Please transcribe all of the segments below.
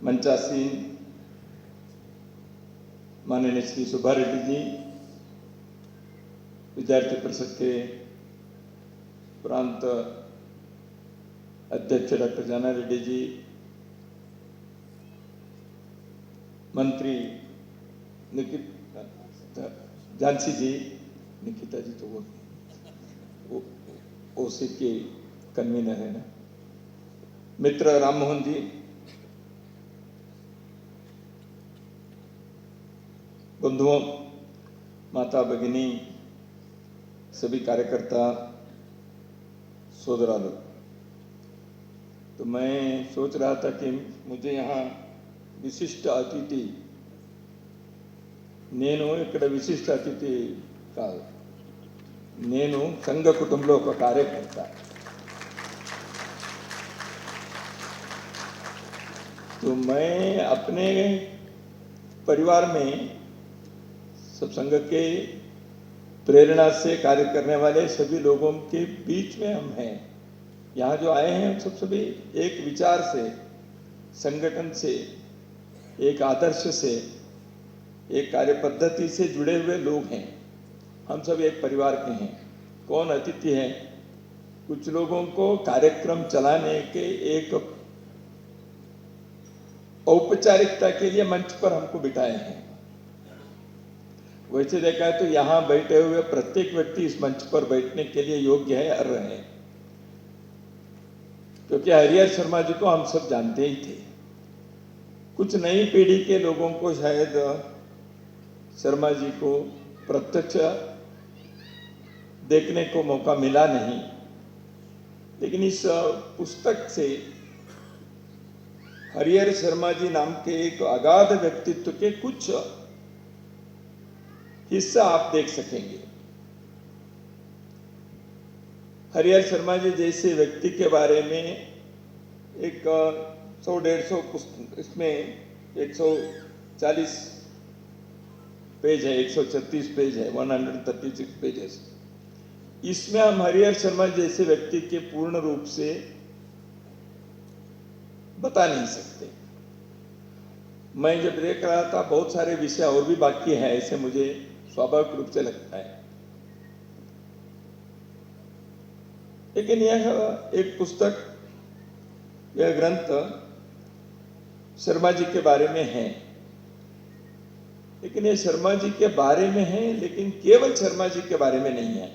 मंचासीन माननीय श्री सुब्बा रेड्डी जी, विद्यार्थी परिषद के प्रांत अध्यक्ष डॉक्टर जाना रेड्डी जी, मंत्री झांसी जी, निकिता जी तो वो ओसी के कन्वीनर है ना, मित्र राम मोहन जी, बंधुओं, माता भगिनी, सभी कार्यकर्ता, सोदरा लोग, तो मैं सोच रहा था कि मुझे यहाँ विशिष्ट अतिथि నేను ఇక్కడ విశిష్ట అతిథి కాదు, నేను సంఘ కుటుంబంలో ఒక కార్యకర్త. तो मैं अपने परिवार में सब संघ के प्रेरणा से कार्य करने वाले सभी लोगों के बीच में हम हैं. यहाँ जो आए हैं सब सभी एक विचार से, संगठन से, एक आदर्श से, एक कार्य पद्धति से जुड़े हुए लोग हैं. हम सब एक परिवार के हैं. कौन अतिथि हैं? कुछ लोगों को कार्यक्रम चलाने के एक औपचारिकता के लिए मंच पर हमको बिठाए हैं. वैसे देखा है तो यहाँ बैठे हुए प्रत्येक व्यक्ति इस मंच पर बैठने के लिए योग्य है, अर्ह है, क्योंकि हरिहर शर्मा जी को हम सब जानते ही थे. कुछ नई पीढ़ी के लोगों को शायद शर्मा जी को प्रत्यक्ष देखने को मौका मिला नहीं, लेकिन इस पुस्तक से हरिहर शर्मा जी नाम के एक अगाध व्यक्तित्व के कुछ हिस्सा आप देख सकेंगे. हरिहर शर्मा जी जैसे व्यक्ति के बारे में एक 100-150 इसमें 140 पेज है, 136 पेज है, 136 पेजेस. इसमें हम हरिहर शर्मा जैसे व्यक्ति के पूर्ण रूप से बता नहीं सकते. मैं जब देख रहा था बहुत सारे विषय और भी बाकी हैं, ऐसे मुझे स्वाभाविक रूप से लगता है. लेकिन यह एक पुस्तक, यह ग्रंथ शर्मा जी के बारे में है, लेकिन ये शर्मा जी के बारे में है, लेकिन केवल शर्मा जी के बारे में नहीं है.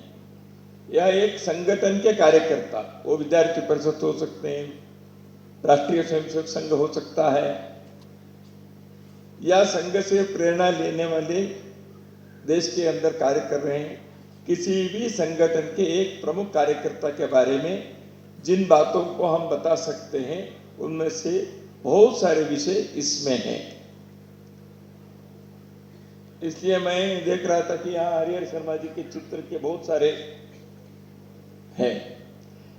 यह एक संगठन के कार्यकर्ता, वो विद्यार्थी परिषद हो सकते हैं, राष्ट्रीय स्वयंसेवक संघ हो सकता है, या संघ से प्रेरणा लेने वाले देश के अंदर कार्य कर रहे हैं किसी भी संगठन के एक प्रमुख कार्यकर्ता के बारे में जिन बातों को हम बता सकते हैं, उनमें से बहुत सारे विषय इसमें हैं. इसलिए मैं देख रहा था कि यहाँ हरिहर शर्मा जी के चित्र के बहुत सारे हैं,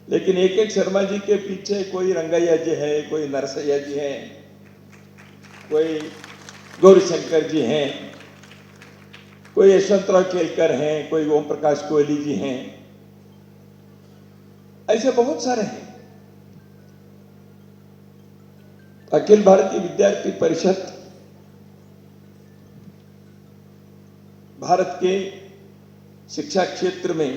लेकिन एक एक शर्मा जी के पीछे कोई रंगैया जी है, कोई नरसैया जी हैं, कोई गौरीशंकर जी हैं, कोई यशवंतराव केलकर हैं, कोई ओम प्रकाश कोहली जी हैं, ऐसे बहुत सारे हैं. अखिल भारतीय विद्यार्थी परिषद भारत के शिक्षा क्षेत्र में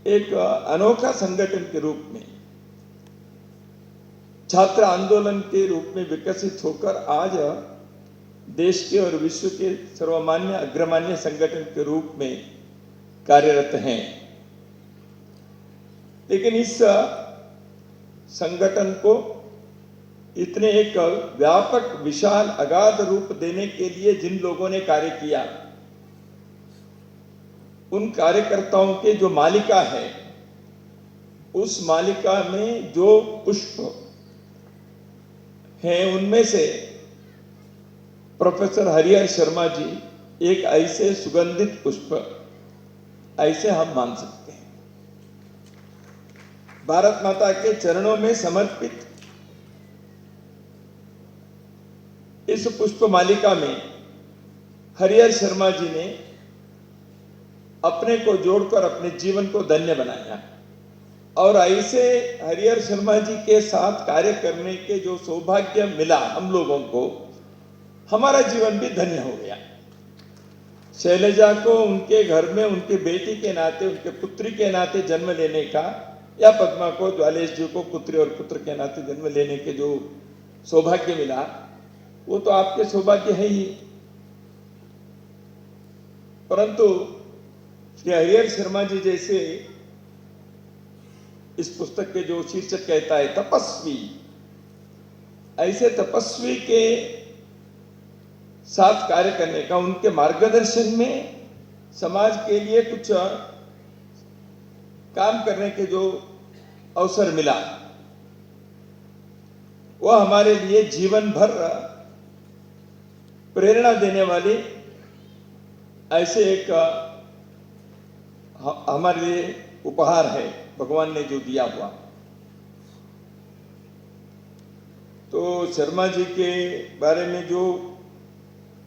एक अनोखा संगठन के रूप में, छात्र आंदोलन के रूप में विकसित होकर आज देश के और विश्व के सर्वमान्य अग्रमान्य संगठन के रूप में कार्यरत हैं. लेकिन इस संगठन को इतने एक व्यापक, विशाल, अगाध रूप देने के लिए जिन लोगों ने कार्य किया, उन कार्यकर्ताओं के जो मालिका है, उस मालिका में जो पुष्प हैं, उनमें से प्रोफेसर हरिहर शर्मा जी एक ऐसे सुगंधित पुष्प, ऐसे हम मान सकते हैं. भारत माता के चरणों में समर्पित इस पुष्प मालिका में हरिहर शर्मा जी ने अपने को जोड़कर अपने जीवन को धन्य बनाया और ऐसे हरिहर शर्मा जी के साथ कार्य करने के जो सौभाग्य मिला हम लोगों को, हमारा जीवन भी धन्य हो गया। शैलजा को उनके घर में उनके बेटी के नाते, उनके पुत्री के नाते जन्म लेने का, या पद्मा को, ज्वालेश जी को पुत्री और पुत्र के नाते जन्म लेने के जो सौभाग्य मिला, वो तो आपके सौभाग्य है ही। परंतु श्री हरिहर शर्मा जी जैसे, इस पुस्तक के जो शीर्षक कहता है तपस्वी, ऐसे तपस्वी के साथ कार्य करने का, उनके मार्गदर्शन में समाज के लिए कुछ काम करने के जो अवसर मिला, वह हमारे लिए जीवन भर प्रेरणा देने वाली ऐसे एक हमारे लिए उपहार है भगवान ने जो दिया हुआ। तो शर्मा जी के बारे में जो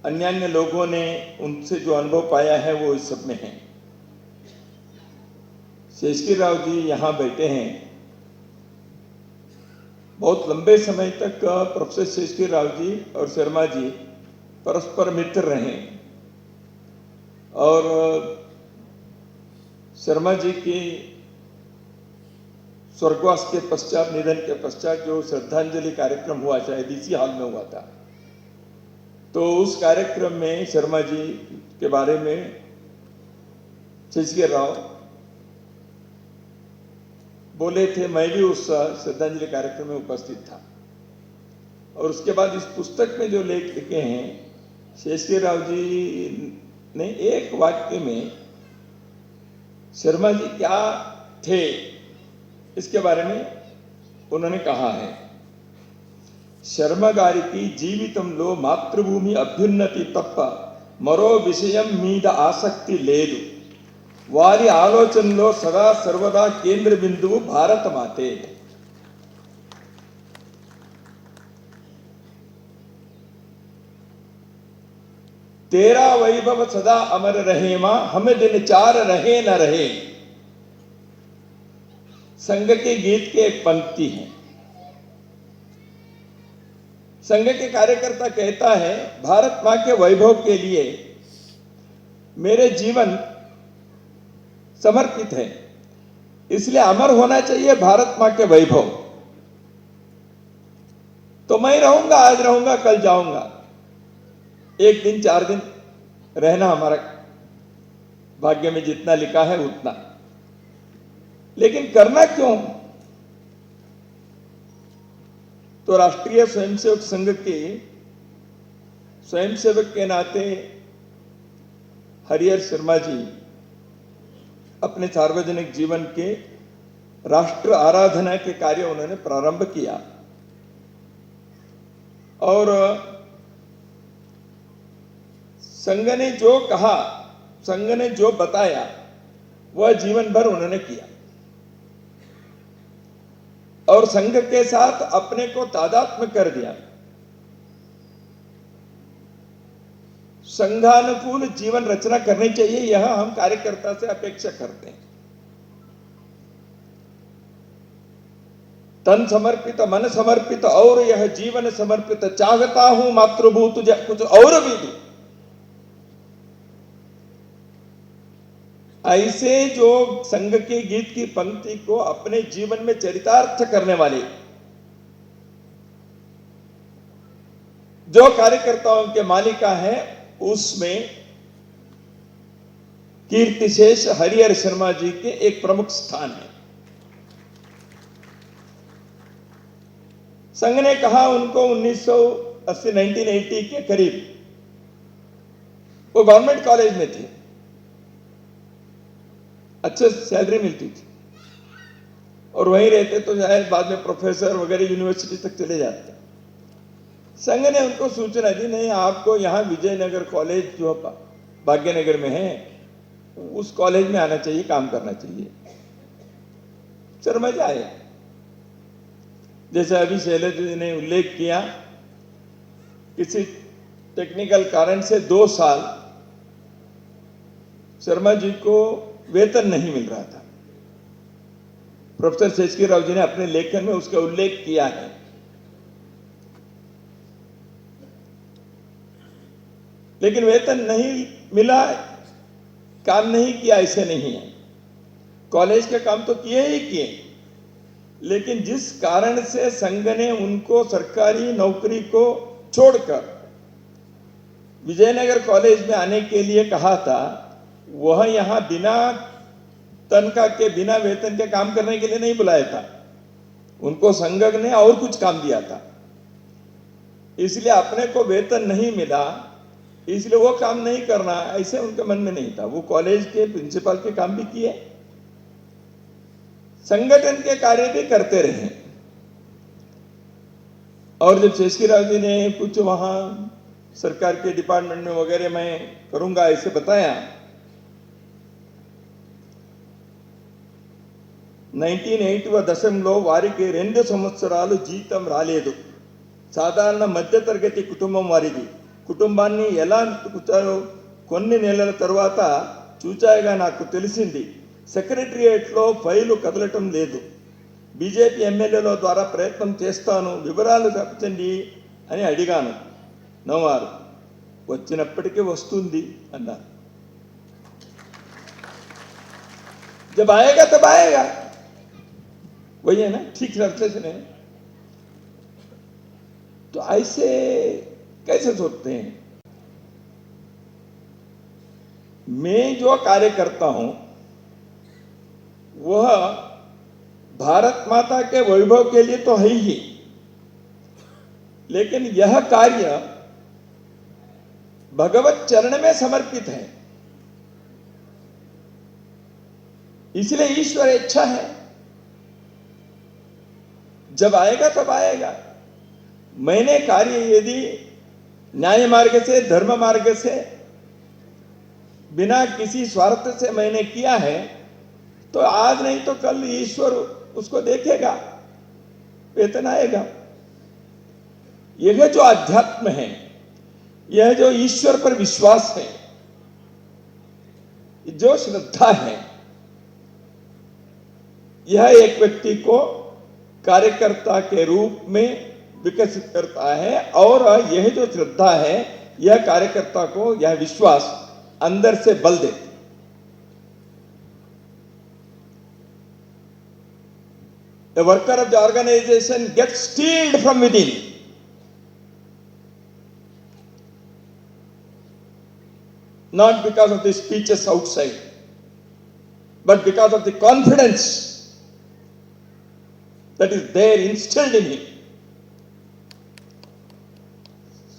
अन्य लोगों ने उनसे जो अनुभव पाया है वो इस सब में है। शेषगिरी राव जी यहाँ बैठे हैं। बहुत लंबे समय तक प्रोफेसर शेषगिरी राव जी और शर्मा जी परस्पर मित्र रहे, और शर्मा जी की स्वर्गवास के पश्चात, निधन के पश्चात जो श्रद्धांजलि कार्यक्रम हुआ, शायद इसी हाल में हुआ था, तो उस कार्यक्रम में शर्मा जी के बारे में शेषगिरी राव बोले थे। मैं भी उस श्रद्धांजलि कार्यक्रम में उपस्थित था। और उसके बाद इस पुस्तक में जो लेख लिखे हैं, शेषगिरी राव जी ने एक वाक्य में शर्मा जी क्या थे इसके बारे में उन्होंने कहा है, शर्मा गारिकी జీవితంలో మాతృభూమి అభ్యున్నతి తప్ప మరో విషయం మీద ఆసక్తి లేదు. వారి ఆలోచనలో సదా సర్వదా కేంద్ర బిందువు భారత మాతే. तेरा वैभव सदा अमर रहे मां, हमें दिन चार रहे न रहे, संघ के गीत के एक पंक्ति है। संघ के कार्यकर्ता कहता है, भारत मां के वैभव के लिए मेरे जीवन समर्पित है, इसलिए अमर होना चाहिए भारत मां के वैभव। तो मैं रहूंगा, आज रहूंगा, कल जाऊंगा, एक दिन 4 दिन रहना हमारा भाग्य में जितना लिखा है उतना। लेकिन करना क्यों? तो राष्ट्रीय स्वयंसेवक संघ के स्वयंसेवक के नाते हरिहर शर्मा जी अपने सार्वजनिक जीवन के राष्ट्र आराधना के कार्य उन्होंने प्रारंभ किया, और संघ ने जो कहा, संघ ने जो बताया, वह जीवन भर उन्होंने किया, और संघ के साथ अपने को तादात्म्य कर दिया। संघानुकूल जीवन रचना करनी चाहिए, यह हम कार्यकर्ता से अपेक्षा करते हैं। तन समर्पित, मन समर्पित और यह जीवन समर्पित, चाहता हूं मातृभू तुझे कुछ और भी दूं। ऐसे जो संघ के गीत की पंक्ति को अपने जीवन में चरितार्थ करने वाले जो कार्यकर्ताओं के मालिका है, उसमें कीर्तिशेष हरिहर शर्मा जी के एक प्रमुख स्थान है। संघ ने कहा उनको 1980 के करीब वो गवर्नमेंट कॉलेज में थे, अच्छे सैलरी मिलती थी, और वहीं रहते तो शायद बाद में प्रोफेसर वगैरह यूनिवर्सिटी तक चले जाते। संघ ने उनको सूचना दी, नहीं आपको यहाँ विजयनगर कॉलेज जो भाग्यनगर में है, उस कॉलेज में आना चाहिए, काम करना चाहिए। शर्मा जी आए। जैसे अभी शैलेश जी ने उल्लेख किया, किसी टेक्निकल कारण से 2 साल शर्मा जी को वेतन नहीं मिल रहा था, प्रोफेसर शेषगिरी राव जी ने अपने लेखन में उसका उल्लेख किया है। लेकिन वेतन नहीं मिला, काम नहीं किया, ऐसे नहीं है। कॉलेज के काम तो किए ही किए, लेकिन जिस कारण से संघ ने उनको सरकारी नौकरी को छोड़कर विजयनगर कॉलेज में आने के लिए कहा था, वह यहां बिना तनख्वाह के, बिना वेतन के काम करने के लिए नहीं बुलाया था। उनको संघ ने और कुछ काम दिया था, इसलिए अपने को वेतन नहीं मिला, इसलिए वो काम नहीं करना, ऐसे उनके मन में नहीं था। वो कॉलेज के प्रिंसिपल के काम भी किए, संगठन के कार्य भी करते रहे। और जब शेषगिरी राव जी ने कुछ वहां सरकार के डिपार्टमेंट में वगैरह मैं करूंगा ऐसे बताया, 1980 దశకంలో వారికి 2 సంవత్సరాలు జీతం రాలేదు. సాధారణ మధ్యతరగతి కుటుంబం వారిది. కుటుంబాన్ని ఎలా కూర్చారో కొన్ని నెలల తర్వాత చూచాయిగా నాకు తెలిసింది. సెక్రటరియేట్లో ఫైలు కదలటం లేదు. బీజేపీ ఎమ్మెల్యేల ద్వారా ప్రయత్నం చేస్తాను, వివరాలు చెప్పండి అని అడిగాను. నవ్వారు. వచ్చినప్పటికీ వస్తుంది అన్నారు. जब आएगा तब आएगा, वही है ना, ठीक ट्रांसलेशन है। तो ऐसे कैसे सोचते हैं? मैं जो कार्य करता हूं वह भारत माता के वैभव के लिए तो है ही, लेकिन यह कार्य भगवत चरण में समर्पित है, इसलिए ईश्वर इच्छा है। जब आएगा तब आएगा। मैंने कार्य यदि न्याय मार्ग से, धर्म मार्ग से, बिना किसी स्वार्थ से मैंने किया है, तो आज नहीं तो कल ईश्वर उसको देखेगा, वेतन आएगा। यह जो अध्यात्म है, यह जो ईश्वर पर विश्वास है, जो श्रद्धा है, यह एक व्यक्ति को कार्यकर्ता के रूप में विकसित करता है। और यह जो श्रद्धा है, यह कार्यकर्ता को यह विश्वास अंदर से बल देती है। The worker of the organization gets steeled from within. Not because of the speeches outside, but because of the confidence that is there instilled in him.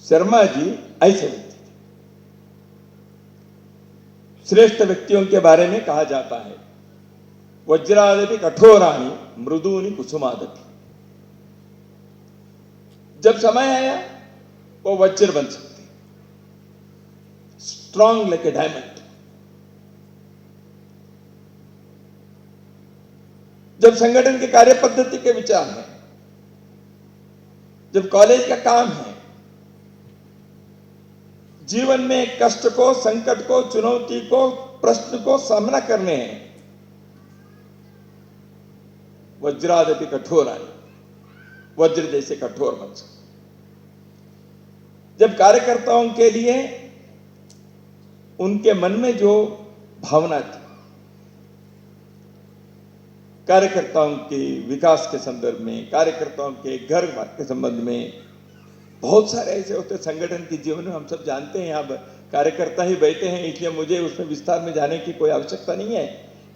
Sharma ji ऐसे व्यक्ति थे। श्रेष्ठ व्यक्तियों के बारे में कहा जाता है, वज्रादपि कठोराणि मृदूनि कुसुमादपि। जब समय आया वो वज्र बन सकते, स्ट्रॉन्ग लाइक ए डायमंड। जब संगठन के कार्य पद्धति के विचार है, जब कॉलेज का काम है, जीवन में कष्ट को, संकट को, चुनौती को, प्रश्न को सामना करने हैं, वज्रादपि कठोराणि, वज्र जैसे कठोर बन सकते। जब कार्यकर्ताओं के लिए उनके मन में जो भावना थी, कार्यकर्ताओं के विकास के संदर्भ में, कार्यकर्ताओं के घर के संबंध में, बहुत सारे ऐसे होते संगठन के जीवन में, हम सब जानते हैं। अब कार्यकर्ता ही बैठे हैं, इसलिए मुझे उसमें विस्तार में जाने की कोई आवश्यकता नहीं है।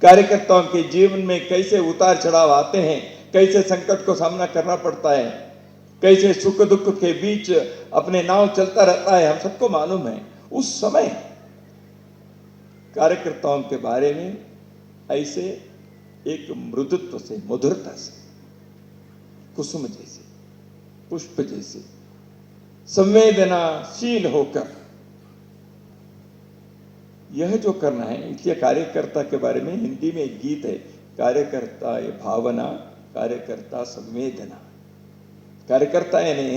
कार्यकर्ताओं के जीवन में कैसे उतार चढ़ाव आते हैं, कैसे संकट को सामना करना पड़ता है, कैसे सुख दुख के बीच अपने नाव चलता रहता है, हम सबको मालूम है। उस समय कार्यकर्ताओं के बारे में ऐसे एक मृदुत्व से, मधुरता से, कुसुम जैसे, पुष्प जैसे, संवेदनाशील होकर यह जो करना है। इसलिए कार्यकर्ता के बारे में हिंदी में एक गीत है, कार्यकर्ता ये भावना, कार्यकर्ता संवेदना। कार्यकर्ता यानी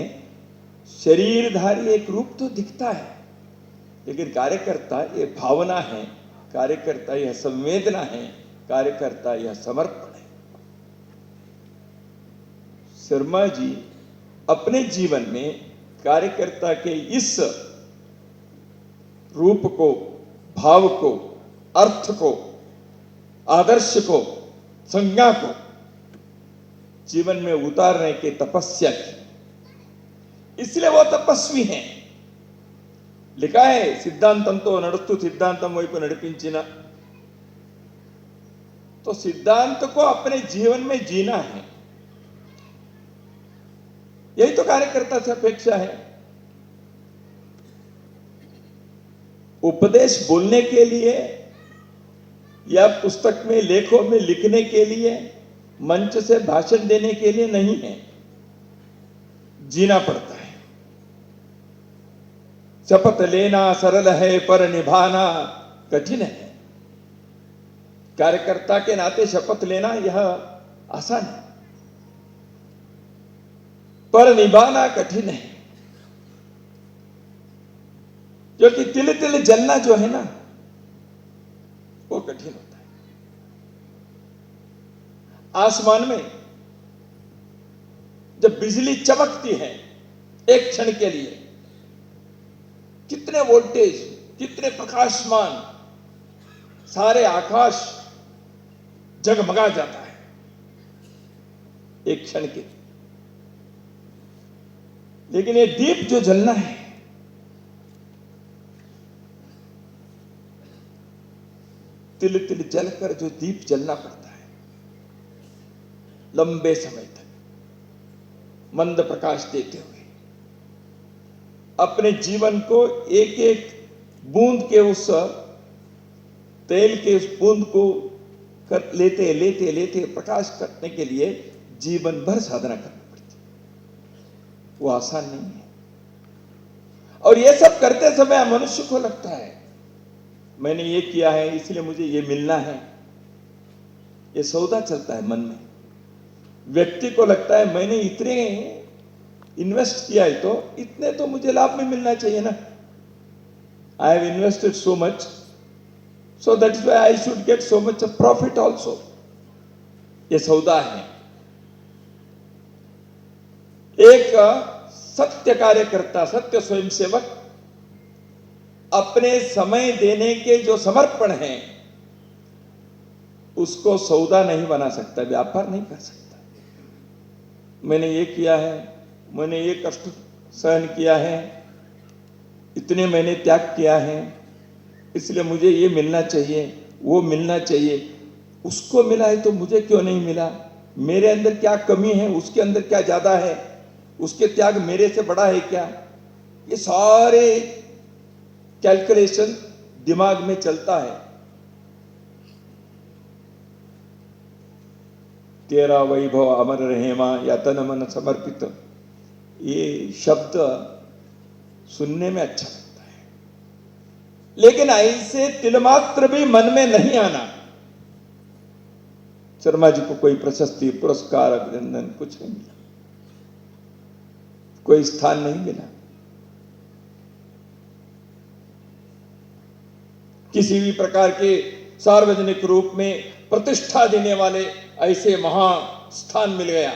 शरीरधारी एक रूप तो दिखता है, लेकिन कार्यकर्ता ये भावना है, कार्यकर्ता यह संवेदना है, कार्यकर्ता यह समर्पण है। शर्मा जी अपने जीवन में कार्यकर्ता के इस रूप को, भाव को, अर्थ को, आदर्श को, संज्ञा को जीवन में उतारने की तपस्या की, इसलिए वो तपस्वी हैं। लिखा है सिद्धांतंतो नडुस्तु सिद्धांतम वैपु नडिपिंचिना। तो सिद्धांत को अपने जीवन में जीना है, यही तो कार्यकर्ता से अपेक्षा है। उपदेश बोलने के लिए या पुस्तक में, लेखों में लिखने के लिए, मंच से भाषण देने के लिए नहीं है, जीना पड़ता है। शपथ लेना सरल है पर निभाना कठिन है। कार्यकर्ता के नाते शपथ लेना यह आसान है, पर निभाना कठिन है। क्योंकि तिल तिल जलना जो है ना, वो कठिन होता है। आसमान में जब बिजली चमकती है एक क्षण के लिए, कितने वोल्टेज, कितने प्रकाशमान, सारे आकाश जगमगा जाता है एक क्षण के। लेकिन ये दीप जो जलना है, तिल तिल जलकर जो दीप जलना पड़ता है लंबे समय तक, मंद प्रकाश देते हुए, अपने जीवन को एक एक बूंद के उस तेल के उस बूंद को कर लेते लेते लेते प्रकाश करने के लिए जीवन भर साधना करनी पड़ती है। वो आसान नहीं है। और ये सब करते समय मनुष्य को लगता है मैंने ये किया है इसलिए मुझे ये मिलना है। ये सौदा चलता है मन में। व्यक्ति को लगता है मैंने इतने इन्वेस्ट किया है तो इतने तो मुझे लाभ में मिलना चाहिए ना। I have invested so much, so that is why I should get so much of profit also. ये सौदा है। एक सत्य कार्यकर्ता, सत्य स्वयंसेवक अपने समय देने के जो समर्पण है उसको सौदा नहीं बना सकता, व्यापार नहीं कर सकता। मैंने ये किया है, मैंने ये कष्ट सहन किया है, इतने मैंने त्याग किया है, इसलिए मुझे ये मिलना चाहिए, वो मिलना चाहिए। उसको मिला है तो मुझे क्यों नहीं मिला? मेरे अंदर क्या कमी है, उसके अंदर क्या ज्यादा है, उसके त्याग मेरे से बड़ा है क्या? ये सारे कैलकुलेशन दिमाग में चलता है। तेरा वैभव अमर रहे मां या तन मन समर्पित, ये शब्द सुनने में अच्छा लगता है, लेकिन ऐसे तिलमात्र भी मन में नहीं आना। शर्मा जी को कोई प्रशस्ति, पुरस्कार, अभिनंदन कुछ नहीं मिला, कोई स्थान नहीं मिला। किसी भी प्रकार के सार्वजनिक रूप में प्रतिष्ठा देने वाले ऐसे महास्थान मिल गया,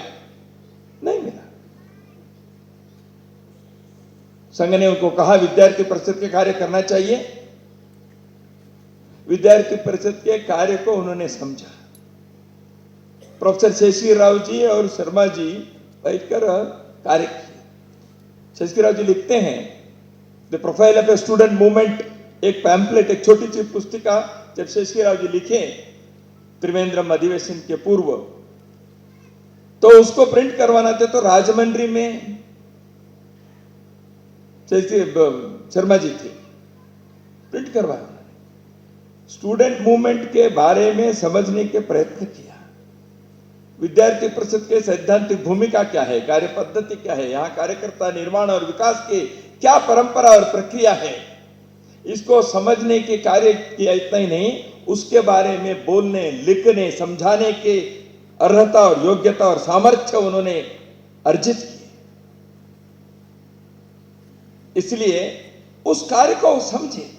नहीं मिला। संघ ने उनको कहा विद्यार्थी परिषद के कार्य करना चाहिए। विद्यार्थी परिषद के कार्य को उन्होंने समझा। प्रोफेसर शेषगिरी राव जी और शर्मा जी बैठकर कार्य किए। शेषगिरी राव जी लिखते हैं the profile of a student movement, एक पैम्पलेट, एक छोटी सी पुस्तिका जब शेषगिरी राव जी लिखे त्रिवेंद्रम अधिवेशन के पूर्व, तो उसको प्रिंट करवाना था तो राजमंड्री में शर्मा जी थे, प्रिंट करवाया। स्टूडेंट मूवमेंट के बारे में समझने के प्रयत्न किया। विद्यार्थी परिषद के सैद्धांतिक भूमिका क्या है, कार्य पद्धति क्या है, यहाँ कार्यकर्ता निर्माण और विकास के क्या परंपरा और प्रक्रिया है, इसको समझने के कार्य किया। इतना ही नहीं, उसके बारे में बोलने, लिखने, समझाने के अर्हता और योग्यता और सामर्थ्य उन्होंने अर्जित की। इसलिए उस कार्य को समझे,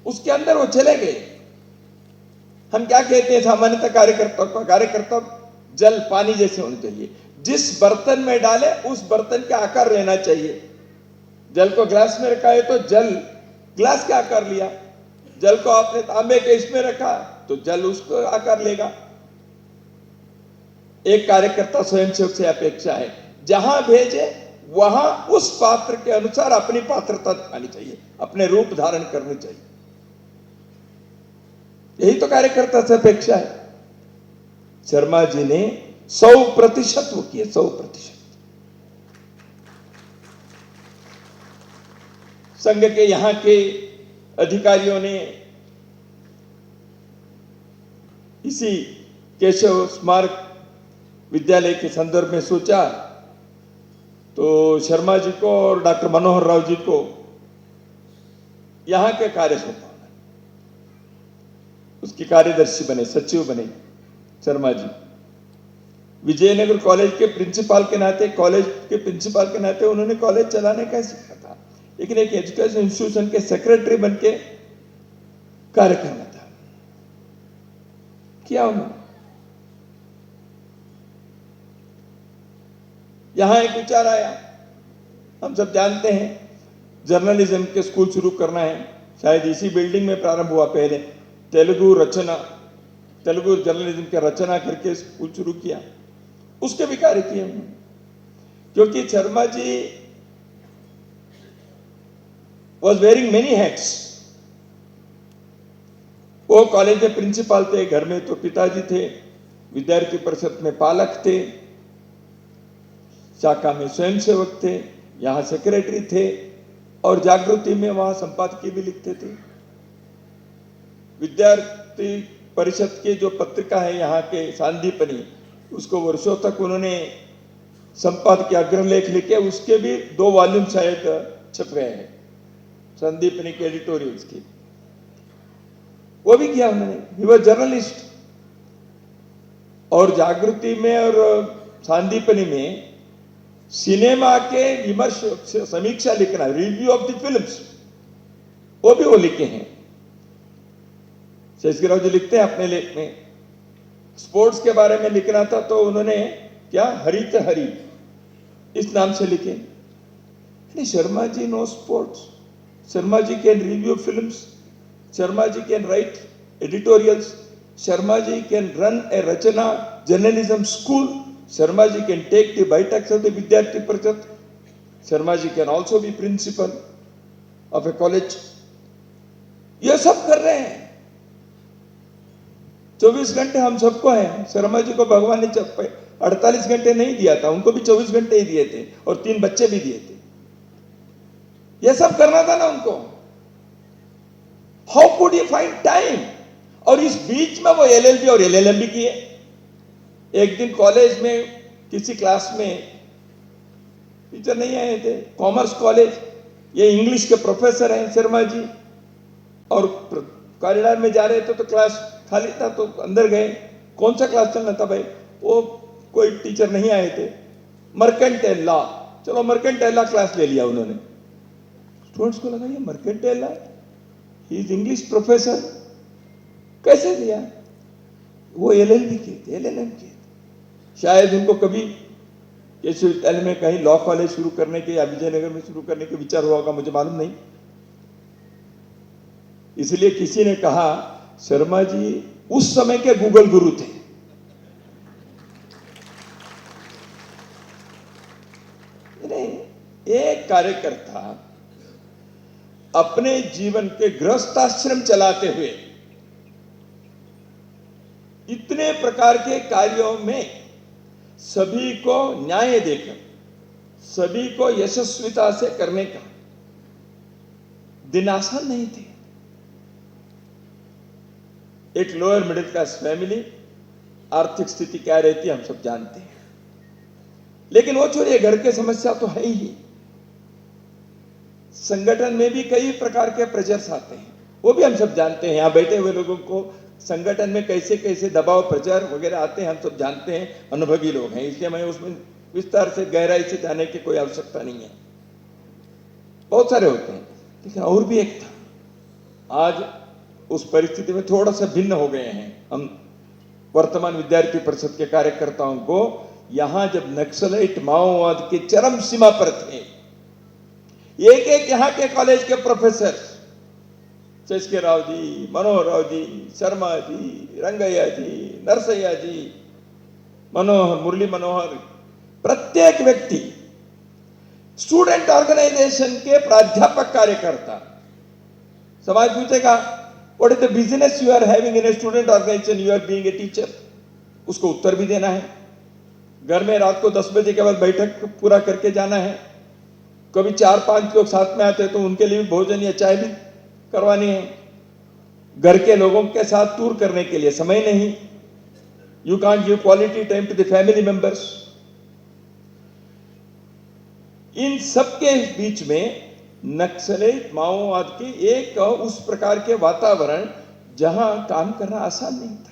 उसके अंदर वो चले गए। हम क्या कहते हैं सामान्यतः कार्यकर्ता को, कार्यकर्ता जल पानी जैसे होने चाहिए, जिस बर्तन में डाले उस बर्तन का आकार लेना चाहिए। जल को ग्लास में रखा है तो जल ग्लास का आकार लिया, जल को आपने तांबे के इसमें रखा तो जल उसको आकार लेगा। एक कार्यकर्ता स्वयंसेवक से अपेक्षा है जहां भेजे वहां उस पात्र के अनुसार अपनी पात्रता दिखानी चाहिए, अपने रूप धारण करनी चाहिए। यही तो कार्यकर्ता से अपेक्षा है। शर्मा जी ने 100% वो किए, 100%। संघ के यहां के अधिकारियों ने इसी केशव स्मारक विद्यालय के संदर्भ में सोचा तो शर्मा जी को और डॉक्टर मनोहर राव जी को यहां के कार्य सौंपा। उसकी कार्यदर्शी बने, सचिव बने शर्मा जी। विजयनगर कॉलेज के प्रिंसिपल के नाते, उन्होंने कॉलेज चलाने का सीखा था, लेकिन एक एजुकेशन इंस्टीट्यूशन के सेक्रेटरी बन के कार्य करना था। किया उन्होंने। यहां एक विचार आया, हम सब जानते हैं जर्नलिज्म के स्कूल शुरू करना है, शायद इसी बिल्डिंग में प्रारंभ हुआ। पहले तेलुगु जर्नलिज्म के रचना करके स्कूल शुरू किया, उसके भी कार्य किए उन्होंने। क्योंकि Sharma ji was wearing many hats. वो कॉलेज में प्रिंसिपल थे, घर में तो पिताजी थे, विद्यार्थी परिषद में पालक थे, शाखा में स्वयंसेवक थे, यहां सेक्रेटरी थे, और जागृति में वहां संपादकीय भी लिखते थे। विद्यार्थी परिषद की जो पत्रिका है यहाँ के सांदीपनी, उसको वर्षों तक उन्होंने संपादकीय अग्रलेख लिखे, उसके भी 2 वॉल्यूम शायद छप गए हैं संदीपनी के एडिटोरियल्स की। वो भी किया उन्होंने। He was journalist. और जागृति में और सांदीपनी में सिनेमा के विमर्श, समीक्षा लिखना, रिव्यू ऑफ द फिल्म्स, वो भी वो लिखे हैं। शेषगिराव जी लिखते हैं अपने लेख में। स्पोर्ट्स के बारे में लिखना था तो उन्होंने क्या, हरित हरि इस नाम से लिखे। Sharma ji knows sports, Sharma ji can review films, Sharma ji can write editorials, Sharma ji can run a Rachna journalism school, Sharma ji can take the बाइटेक्स of the Vidyarthi Parishad, Sharma ji can also be principal of a college. ये सब कर रहे हैं। 24 घंटे हम सबको हैं। शर्मा जी को भगवान ने 48 घंटे नहीं दिया था, उनको भी 24 घंटे ही दिए थे, और 3 बच्चे भी दिए थे। ये सब करना था ना उनको। How could you find time? और इस बीच में वो LLB और LLM भी किए। एक दिन कॉलेज में किसी क्लास में टीचर नहीं आए थे, कॉमर्स कॉलेज, ये इंग्लिश के प्रोफेसर हैं शर्मा जी, और कॉरिडोर में जा रहे थे तो क्लास खाली था तो अंदर गए। कौन सा क्लास चलना था भाई? वो कोई टीचर नहीं आए थे। मर्केंटाइल लॉ, चलो मर्केंटाइल लॉ क्लास ले लिया उन्होंने। स्टूडेंट्स को लगा ये mercantile law, he is English professor, कैसे लिया? वो LLB किए थे, LLM किए थे। शायद उनको कभी विश्वविद्यालय में कहीं लॉ कॉलेज शुरू करने के या विजयनगर में शुरू करने के विचार हुआ होगा, मुझे मालूम नहीं। इसलिए किसी ने कहा शर्मा जी उस समय के गूगल गुरु थे। एक कार्यकर्ता अपने जीवन के गृहस्थाश्रम चलाते हुए इतने प्रकार के कार्यों में सभी को न्याय देकर, सभी को यशस्विता से करने का दिन आसान नहीं थे। एक लोअर मिडिल क्लास फैमिली, आर्थिक स्थिति क्या रहती है हम सब जानते हैं, लेकिन वो छोड़िए, घर के समस्या तो है ही। संगठन में भी कई प्रकार के प्रेशर्स आते हैं, वो भी हम सब जानते हैं। यहां बैठे हुए लोगों को संगठन में कैसे कैसे दबाव, प्रेशर वगैरह आते हैं, हम सब जानते हैं, अनुभवी लोग हैं, इसलिए मैं उसमें विस्तार से गहराई से जाने की कोई आवश्यकता नहीं है। बहुत सारे होते हैं, लेकिन और भी एक था। आज उस परिस्थिति में थोड़ा सा भिन्न हो गए हैं हम। वर्तमान विद्यार्थी परिषद के कार्यकर्ताओं को यहां जब नक्सलाइट माओवाद के चरम सीमा पर थे, एक एक यहां के कॉलेज के प्रोफेसर, चेस्के राव जी, मनोहर राव जी, शर्मा जी, रंगैया जी, नरसैया जी, मनोहर, मुरली मनोहर, प्रत्येक व्यक्ति स्टूडेंट ऑर्गेनाइजेशन के प्राध्यापक कार्यकर्ता, समाज पूछेगा what is the business you are having in a student organisation, you are being a teacher, उसको उत्तर भी देना है। घर में रात को 10 बजे के बाद बैठक पूरा करके जाना है। कभी 4-5 लोग साथ में आते तो उनके लिए भी भोजन या चाय भी करवानी है। घर के लोगों के साथ टूर करने के लिए समय नहीं। You can't give quality time to the family members. इन सबके बीच में नक्सलेट माओवाद के एक उस प्रकार के वातावरण जहां काम करना आसान नहीं था।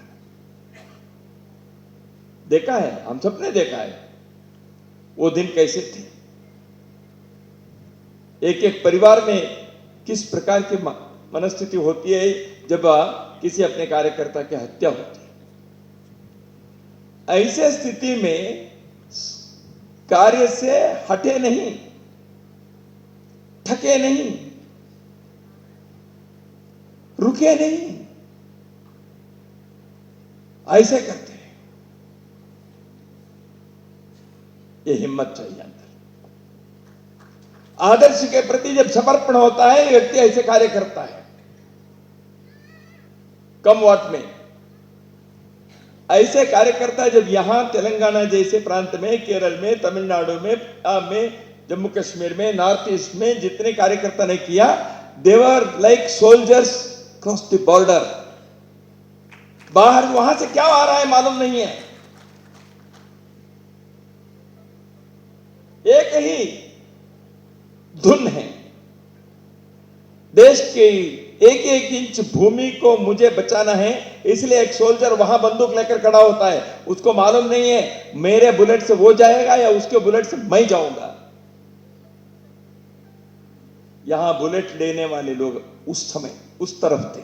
देखा है, हम सबने देखा है वो दिन कैसे थे। एक एक परिवार में किस प्रकार की मनस्थिति होती है जब किसी अपने कार्यकर्ता की हत्या होती है। ऐसे स्थिति में कार्य से हटे नहीं, थके नहीं, रुके नहीं, ऐसे करते हैं। ये हिम्मत चाहिए अंदर। आदर्श के प्रति जब समर्पण होता है व्यक्ति ऐसे कार्य करता है। कम वाट में ऐसे कार्यकर्ता जब यहां तेलंगाना जैसे प्रांत में, केरल में, तमिलनाडु में, जम्मू कश्मीर में, नॉर्थ ईस्ट में जितने कार्यकर्ता ने किया, they were like soldiers cross the border. बाहर वहां से क्या आ रहा है मालूम नहीं है। एक ही धुन है, देश की एक एक इंच भूमि को मुझे बचाना है, इसलिए एक सोल्जर वहां बंदूक लेकर खड़ा होता है। उसको मालूम नहीं है मेरे बुलेट से वो जाएगा या उसके बुलेट से मैं जाऊंगा। यहां बुलेट लेने वाले लोग उस समय उस तरफ थे,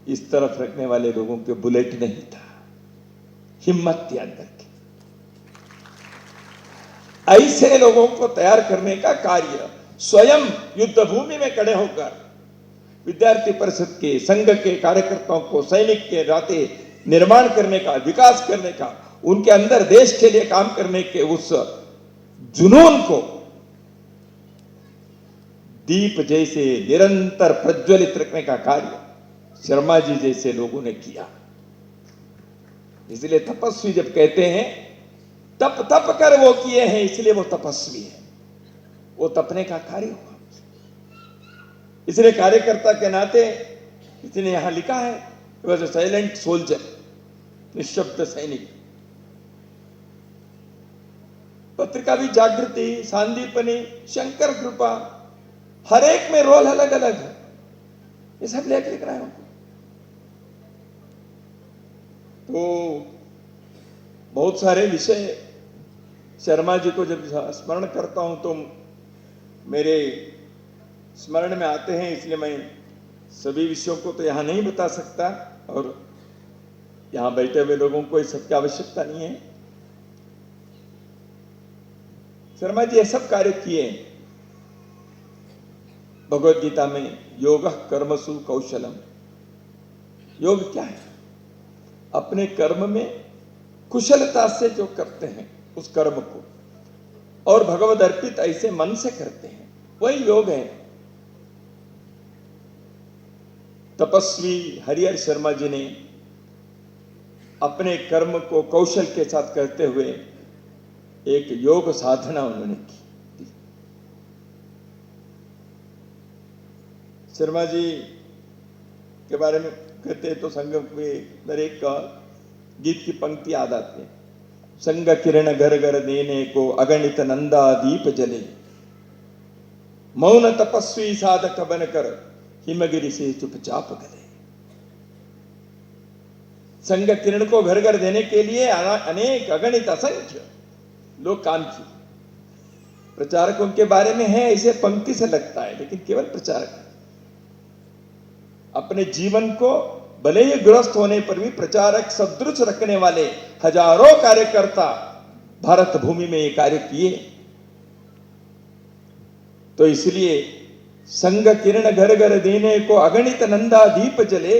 इस तरफ रखने वाले लोगों के बुलेट नहीं था, हिम्मत थी अंदर की। ऐसे लोगों को तैयार करने का कार्य स्वयं युद्ध भूमि में खड़े होकर विद्यार्थी परिषद के, संघ के कार्यकर्ताओं को सैनिक के नाते निर्माण करने का, विकास करने का, उनके अंदर देश के लिए काम करने के उस जुनून को दीप जैसे निरंतर प्रज्वलित रखने का कार्य शर्मा जी जैसे लोगों ने किया। इसलिए तपस्वी जब कहते हैं तप तप कर वो किए हैं, इसलिए वो तपस्वी है। वो तपने का कार्य हुआ। इसलिए कार्यकर्ता के नाते इसने यहां लिखा है वॉज अ साइलेंट सोल्जर, निशब्द सैनिक। पत्रिका भी जागृति, सांदीपनी, शंकर कृपा, हर एक में रोल अलग अलग है। ये सब लेख लिख रहा है उनको। तो बहुत सारे विषय शर्मा जी को जब स्मरण करता हूं तो मेरे स्मरण में आते हैं, इसलिए मैं सभी विषयों को तो यहां नहीं बता सकता और यहां बैठे हुए लोगों को इस सब की आवश्यकता नहीं है। शर्मा जी ये सब कार्य किए। भगवद गीता में योग कर्मसु कौशलम, योग क्या है? अपने कर्म में कुशलता से जो करते हैं उस कर्म को, और भगवद अर्पित ऐसे मन से करते हैं, वही योग है। तपस्वी हरिहर शर्मा जी ने अपने कर्म को कौशल के साथ करते हुए एक योग साधना उन्होंने की। शर्मा जी के बारे में कहते हैं तो संघ में दर एक गीत की पंक्ति याद आती है। संग किरण घर घर देने को अगणित नंदा दीप जले, मौन तपस्वी साधक बन कर हिमगिरी से चुपचाप गले। संग किरण को घर घर देने के लिए अनेक अगणित असंख्य लोग काम किए। प्रचारकों के बारे में है ऐसे पंक्ति से लगता है, लेकिन केवल प्रचारक अपने जीवन को भले ही गृहस्थ होने पर भी प्रचारक सदृश रखने वाले हजारों कार्यकर्ता भारत भूमि में ये कार्य किए। तो इसलिए संग किरण घर घर देने को अगणित नंदा दीप जले,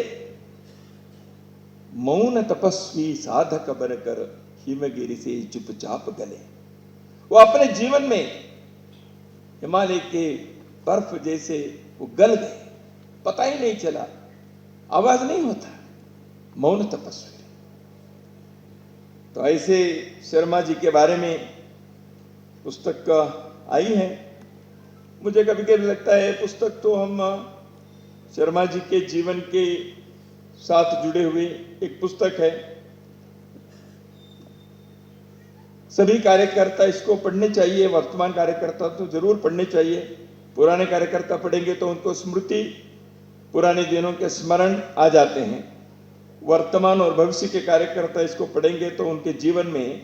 मौन तपस्वी साधक बनकर हिमगिरि से चुपचाप गले। वो अपने जीवन में हिमालय के बर्फ जैसे वो गल गए, पता ही नहीं चला, आवाज नहीं होता, मौन तपस्वी। तो ऐसे शर्मा जी के बारे में पुस्तक आई है। मुझे कभी कभी लगता है पुस्तक तो हम शर्मा जी के जीवन के साथ जुड़े हुए एक पुस्तक है। सभी कार्यकर्ता इसको पढ़ने चाहिए, वर्तमान कार्यकर्ता तो जरूर पढ़ने चाहिए। पुराने कार्यकर्ता पढ़ेंगे तो उनको स्मृति, पुराने दिनों के स्मरण आ जाते हैं। वर्तमान और भविष्य के कार्यकर्ता इसको पढ़ेंगे तो उनके जीवन में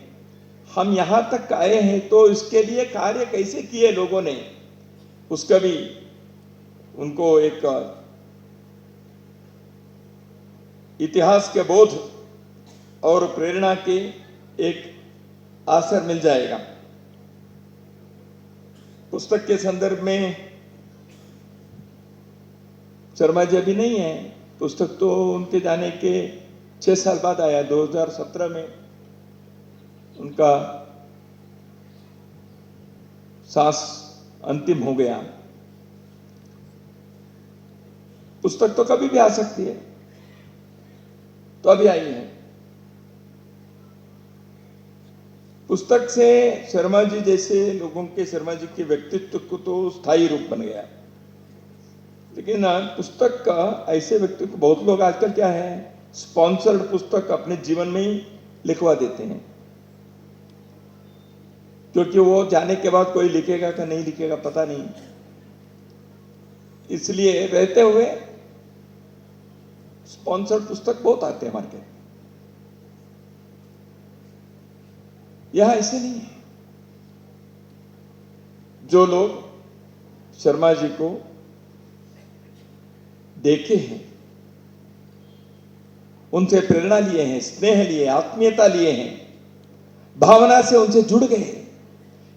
हम यहां तक आए हैं तो इसके लिए कार्य कैसे किए लोगों ने, उसका भी उनको एक इतिहास के बोध और प्रेरणा के एक आसर मिल जाएगा। पुस्तक के संदर्भ में शर्मा जी अभी नहीं है, पुस्तक तो उनके जाने के 6 साल बाद आया, 2017 में उनका सांस अंतिम हो गया। पुस्तक तो कभी भी आ सकती है, तो अभी आई है। पुस्तक से शर्मा जी जैसे लोगों के, शर्मा जी के व्यक्तित्व को तो स्थायी रूप बन गया। लेकिन पुस्तक का ऐसे व्यक्ति को बहुत लोग आजकल क्या है, स्पॉन्सर्ड पुस्तक अपने जीवन में ही लिखवा देते हैं, क्योंकि वो जाने के बाद कोई लिखेगा कि नहीं लिखेगा पता नहीं, इसलिए रहते हुए स्पॉन्सर्ड पुस्तक बहुत आते हैं मार्केट। यह ऐसे नहीं है। जो लोग शर्मा जी को देखे हैं, उनसे प्रेरणा लिए हैं, स्नेह लिए, आत्मीयता लिए हैं, भावना से उनसे जुड़ गए,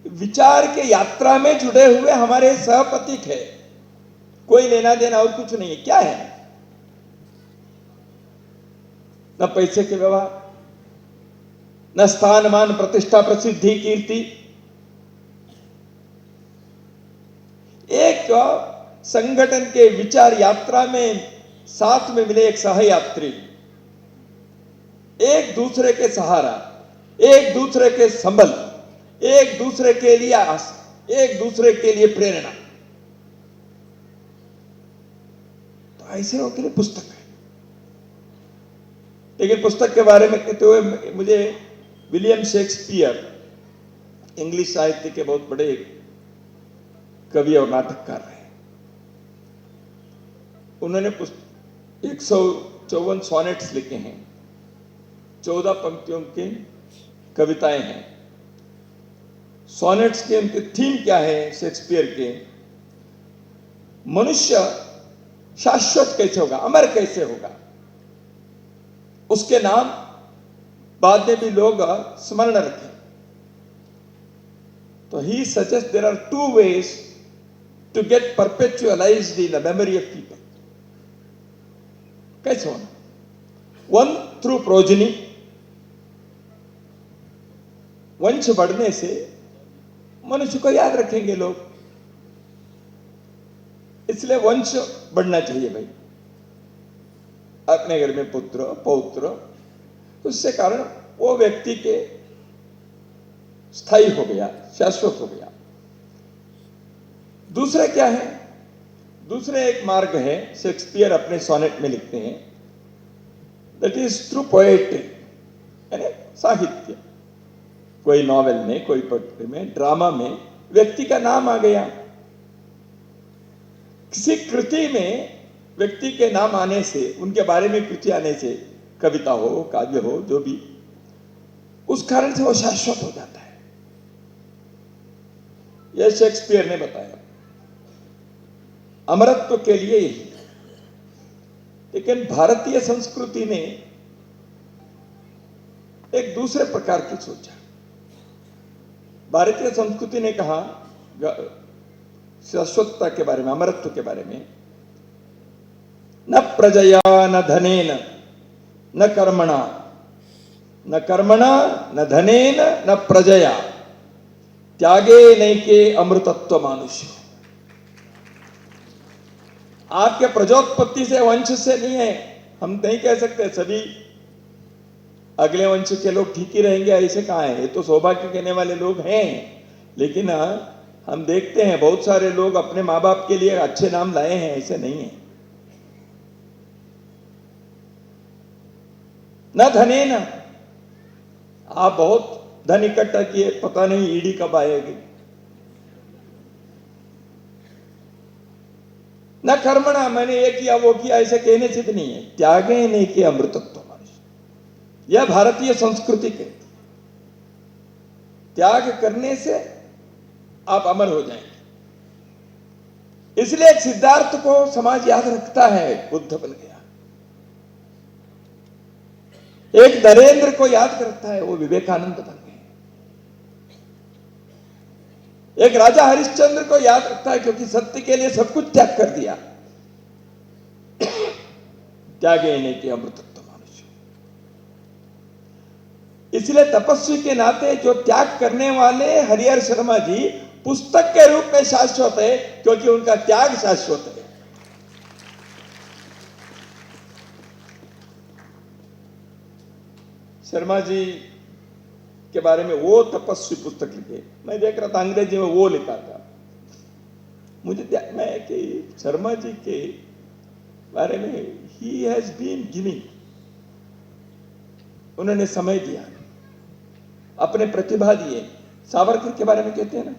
विचार के यात्रा में जुड़े हुए हमारे सहपथिक है। कोई लेना देना और कुछ नहीं है। क्या है? न पैसे के व्यवहार, न स्थान मान प्रतिष्ठा प्रसिद्धि कीर्ति। एक संगठन के विचार यात्रा में साथ में मिले एक सहयात्री, एक दूसरे के सहारा, एक दूसरे के संबल, एक दूसरे के लिए आस, एक दूसरे के लिए प्रेरणा। तो ऐसे लोगों के लिए पुस्तक है। लेकिन पुस्तक के बारे में कहते हुए मुझे विलियम शेक्सपियर, इंग्लिश साहित्य के बहुत बड़े कवि और नाटककार रहे, उन्होंने 154 सोनेट्स लिखे हैं, 14 पंक्तियों के कविताएं हैं। सोनेट्स के उनके थीम क्या है शेक्सपियर के? मनुष्य शाश्वत कैसे होगा, अमर कैसे होगा, उसके नाम बाद में भी लोग स्मरण रखें। तो he suggest there are 2 ways to get perpetualized in the memory of people. कैसे होना? वन थ्रू प्रोजनी, वंश बढ़ने से मनुष्य को याद रखेंगे लोग, इसलिए वंश बढ़ना चाहिए भाई। अपने घर में पुत्र पौत्र, उससे कारण वो व्यक्ति के स्थायी हो गया, शाश्वत हो गया। दूसरा क्या है? दूसरे एक मार्ग है, शेक्सपियर अपने सोनेट में लिखते हैं, दैट इज थ्रू पोएट्री, यानी साहित्य। कोई नॉवेल में, कोई पोएट्री में, ड्रामा में व्यक्ति का नाम आ गया, किसी कृति में व्यक्ति के नाम आने से, उनके बारे में कृति आने से, कविता हो काव्य हो जो भी, उस कारण से वो शाश्वत हो जाता है। यह शेक्सपियर ने बताया। अमरत्व के लिए यही। लेकिन भारतीय संस्कृति ने एक दूसरे प्रकार की सोचा। भारतीय संस्कृति ने कहा शाश्वतता के बारे में, अमरत्व के बारे में, न प्रजया न धनेन न कर्मणा, न कर्मणा न धनेन न प्रजया त्यागे नैके अमृतत्व मानुष्य। आपके प्रजोत्पत्ति से, वंश से नहीं है। हम नहीं कह सकते सभी अगले वंश के लोग ठीक ही रहेंगे, ऐसे कहाँ है। ये तो सौभाग्य कहने वाले लोग हैं, लेकिन हम देखते हैं बहुत सारे लोग अपने माँ बाप के लिए अच्छे नाम लाए हैं, ऐसे नहीं है। न धने न, आप बहुत धन इकट्ठा किए, पता नहीं ईडी कब आएगी। न कर्मणा, मैंने ये किया वो किया, ऐसे कहने से भी नहीं है। त्यागे नहीं किया अमृतत्व मानुष्य, यह भारतीय संस्कृति के त्याग करने से आप अमर हो जाएंगे। इसलिए एक सिद्धार्थ को समाज याद रखता है, बुद्ध बन गया। एक नरेंद्र को याद करता है, वो विवेकानंद बन गए। एक राजा हरिश्चंद्र को याद रखता है, क्योंकि सत्य के लिए सब कुछ त्याग कर दिया। त्यागे नहीं कि अमृतत्व मानुष्य। इसलिए तपस्वी के नाते जो त्याग करने वाले हरिहर शर्मा जी पुस्तक के रूप में शाश्वत है, क्योंकि उनका त्याग शाश्वत है। शर्मा जी के बारे में वो तपस्वी पुस्तक लिखे, मैं देख रहा था अंग्रेजी में वो लिखा था। मुझे ध्यान में है कि शर्मा जी के बारे में ही हैज बीन गिविंग, उन्होंने समय दिया, अपने प्रतिभा दिए। सावरकर के बारे में कहते हैं ना,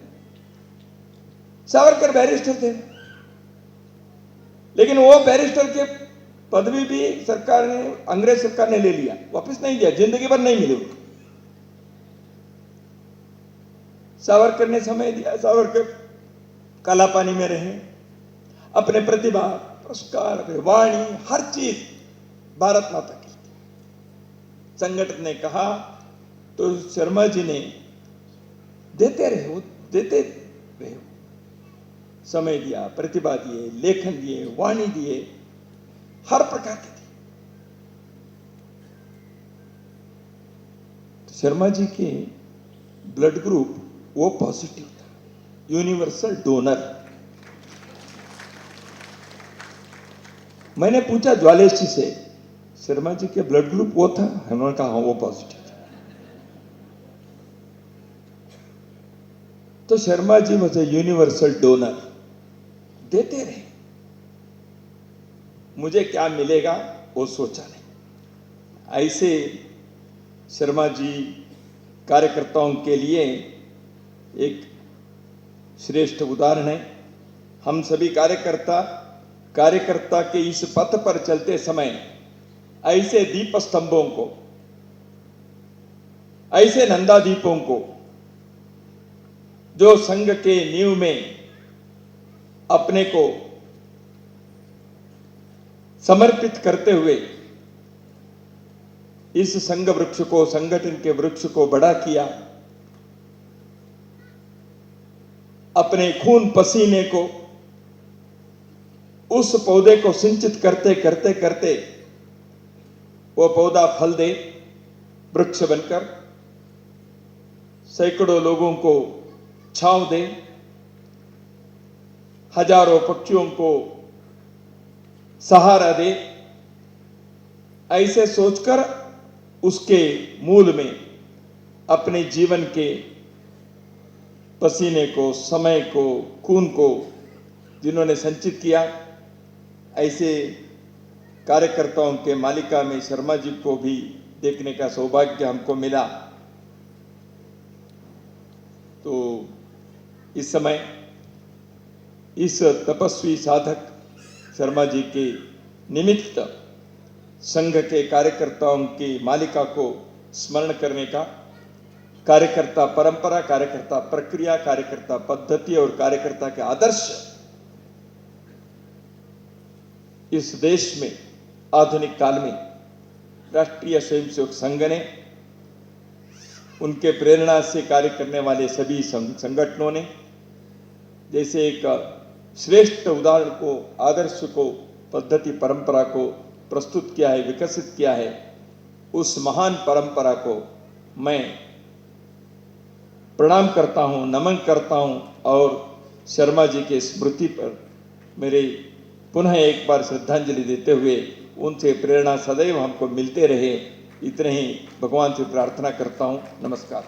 सावरकर बैरिस्टर थे, लेकिन वो बैरिस्टर के पदवी भी सरकार ने, अंग्रेज सरकार ने ले लिया, वापस नहीं दिया, जिंदगी भर नहीं मिली उनको। सावरकर ने समय दिया, सावरकर काला पानी में रहे, अपने प्रतिभा, पुरस्कार, वाणी, हर चीज भारत माता की। संगठन ने कहा तो शर्मा जी ने देते रहे, वो देते रहे, समय दिया, प्रतिभा दिए, लेखन दिए, वाणी दिए, हर प्रकार के दिए। तो शर्मा जी के ब्लड ग्रुप वो पॉजिटिव था, यूनिवर्सल डोनर। मैंने पूछा ज्वालेश जी से, शर्मा जी के ब्लड ग्रुप वो था? उन्होंने कहा हाँ वो पॉजिटिव था। तो Sharma ji was a universal donor, देते रहे। मुझे क्या मिलेगा वो सोचा नहीं। ऐसे शर्मा जी कार्यकर्ताओं के लिए एक श्रेष्ठ उदाहरण है। हम सभी कार्यकर्ता के इस पथ पर चलते समय ऐसे दीप स्तंभों को, ऐसे नंदा दीपों को, जो संघ के नींव में अपने को समर्पित करते हुए इस संघ वृक्ष को, संगठन के वृक्ष को बड़ा किया, अपने खून पसीने को उस पौधे को सिंचित करते करते करते वो पौधा फल दे, वृक्ष बनकर सैकड़ों लोगों को छांव दे, हजारों पक्षियों को सहारा दे। ऐसे सोचकर उसके मूल में अपने जीवन के पसीने को, समय को, खून को जिन्होंने संचित किया, ऐसे कार्यकर्ताओं के मालिका में शर्मा जी को भी देखने का सौभाग्य हमको मिला। तो इस समय इस तपस्वी साधक शर्मा जी के निमित्त संघ के कार्यकर्ताओं की मालिका को स्मरण करने का, कार्यकर्ता परंपरा, कार्यकर्ता प्रक्रिया, कार्यकर्ता पद्धति और कार्यकर्ता के आदर्श इस देश में आधुनिक काल में राष्ट्रीय स्वयंसेवक संघ ने, उनके प्रेरणा से कार्य करने वाले सभी संगठनों ने जैसे एक श्रेष्ठ उदाहरण को, आदर्श को, पद्धति परंपरा को प्रस्तुत किया है, विकसित किया है, उस महान परंपरा को मैं प्रणाम करता हूं, नमन करता हूं और शर्मा जी के स्मृति पर मेरे पुनः एक बार श्रद्धांजलि देते हुए उनसे प्रेरणा सदैव हमको मिलते रहे, इतने ही भगवान से प्रार्थना करता हूं। नमस्कार।